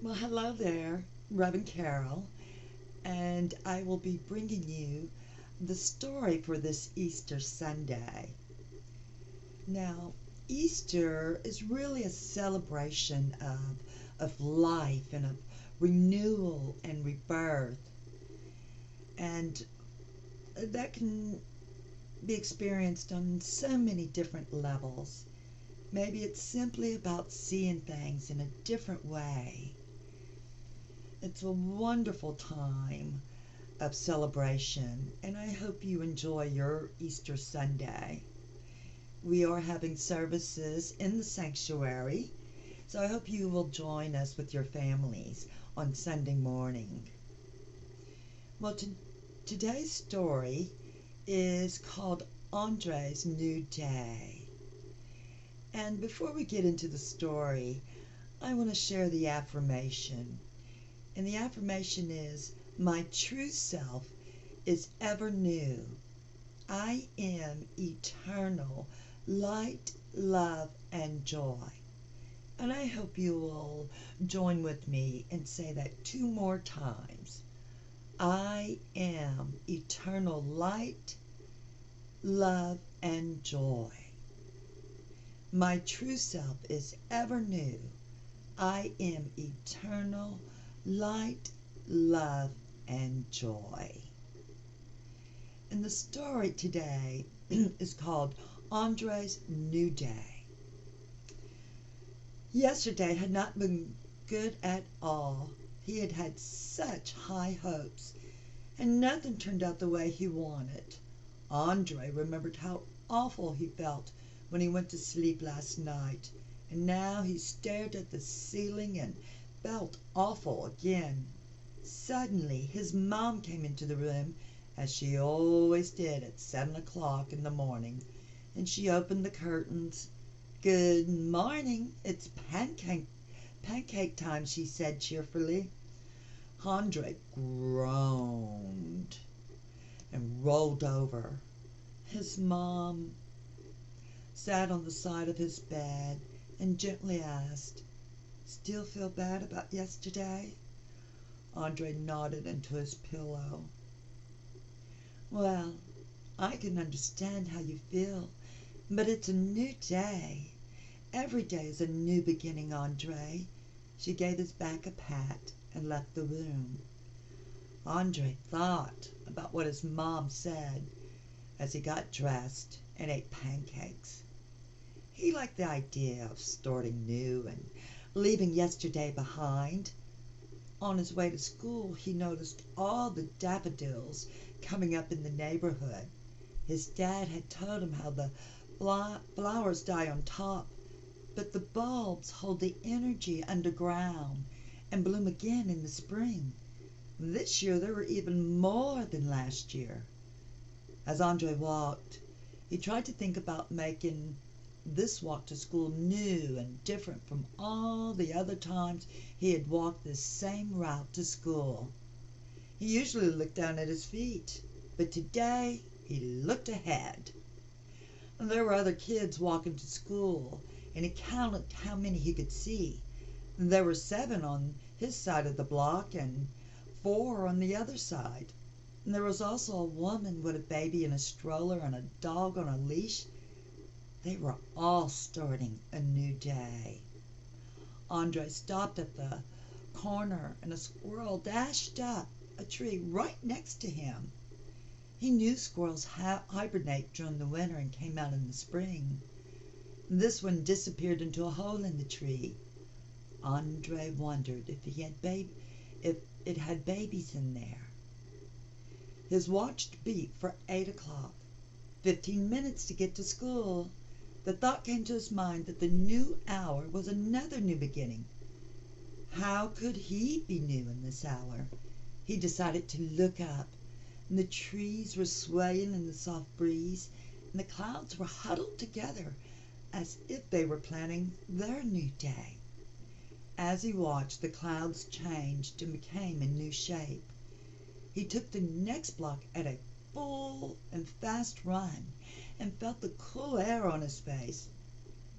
Well, hello there, Reverend Carol, and I will be bringing you the story for this Easter Sunday. Now, Easter is really a celebration of life and of renewal and rebirth, and that can be experienced on so many different levels. Maybe it's simply about seeing things in a different way. It's a wonderful time of celebration, and I hope you enjoy your Easter Sunday. We are having services in the sanctuary, so I hope you will join us with your families on Sunday morning. Well, today's story is called Andre's New Day. And before we get into the story, I want to share the affirmation. And the affirmation is, my true self is ever new. I am eternal light, love, and joy. And I hope you will join with me and say that 2 more times. I am eternal light, love, and joy. My true self is ever new. I am eternal light, love, and joy. And the story today is called Andre's New Day. Yesterday had not been good at all. He had had such high hopes, and nothing turned out the way he wanted. Andre remembered how awful he felt when he went to sleep last night, and now he stared at the ceiling and felt awful again. Suddenly, his mom came into the room, as she always did at 7 o'clock in the morning, and she opened the curtains. "Good morning, it's pancake time," she said cheerfully. Andre groaned and rolled over. His mom sat on the side of his bed and gently asked, "Still feel bad about yesterday?" Andre nodded into his pillow. "Well, I can understand how you feel, but it's a new day. Every day is a new beginning, Andre." She gave his back a pat and left the room. Andre thought about what his mom said as he got dressed and ate pancakes. He liked the idea of starting new and leaving yesterday behind. On his way to school, he noticed all the daffodils coming up in the neighborhood. His dad had told him how the flowers die on top, but the bulbs hold the energy underground and bloom again in the spring. This year there were even more than last year. As Andre walked, he tried to think about making this walk to school new and different from all the other times he had walked this same route to school. He usually looked down at his feet, but today he looked ahead. There were other kids walking to school, and he counted how many he could see. There were 7 on his side of the block and 4 on the other side. And there was also a woman with a baby in a stroller and a dog on a leash. They were all starting a new day. Andre stopped at the corner, and a squirrel dashed up a tree right next to him. He knew squirrels hibernate during the winter and came out in the spring. This one disappeared into a hole in the tree. Andre wondered if it had babies in there. His watch beeped for 8 o'clock. 15 minutes to get to school. The thought came to his mind that the new hour was another new beginning. How could he be new in this hour? He decided to look up. And the trees were swaying in the soft breeze, and the clouds were huddled together as if they were planning their new day. As he watched, the clouds changed and became a new shape. He took the next block at a full and fast run and felt the cool air on his face.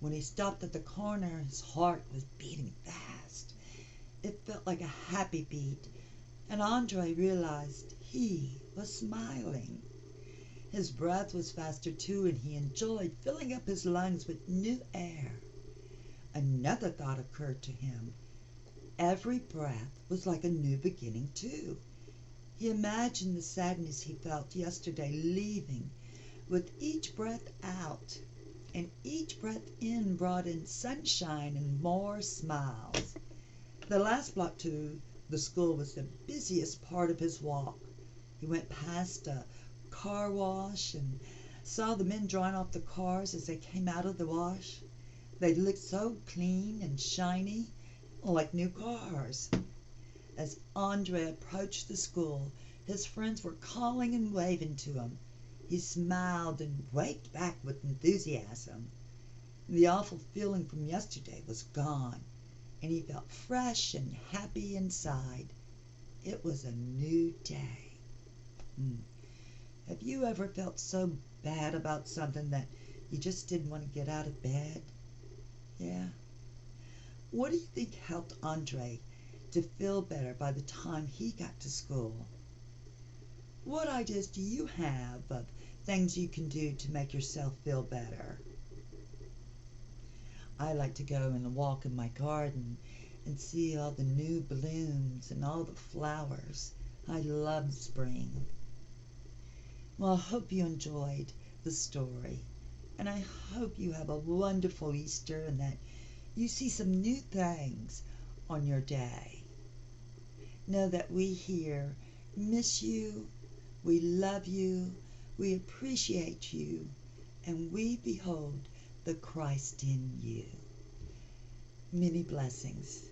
When he stopped at the corner, his heart was beating fast. It felt like a happy beat, and Andre realized he was smiling. His breath was faster too, and he enjoyed filling up his lungs with new air. Another thought occurred to him. Every breath was like a new beginning too. He imagined the sadness he felt yesterday leaving with each breath out, and each breath in brought in sunshine and more smiles. The last block to the school was the busiest part of his walk. He went past a car wash and saw the men drying off the cars as they came out of the wash. They looked so clean and shiny, like new cars. As Andre approached the school, his friends were calling and waving to him. He smiled and waved back with enthusiasm. The awful feeling from yesterday was gone, and he felt fresh and happy inside. It was a new day. Have you ever felt so bad about something that you just didn't want to get out of bed? Yeah. What do you think helped Andre to feel better by the time he got to school? What ideas do you have of things you can do to make yourself feel better? I like to go and walk in my garden and see all the new blooms and all the flowers. I love spring. Well, I hope you enjoyed the story, and I hope you have a wonderful Easter and that you see some new things on your day. Know that we here miss you, we love you, we appreciate you, and we behold the Christ in you. Many blessings.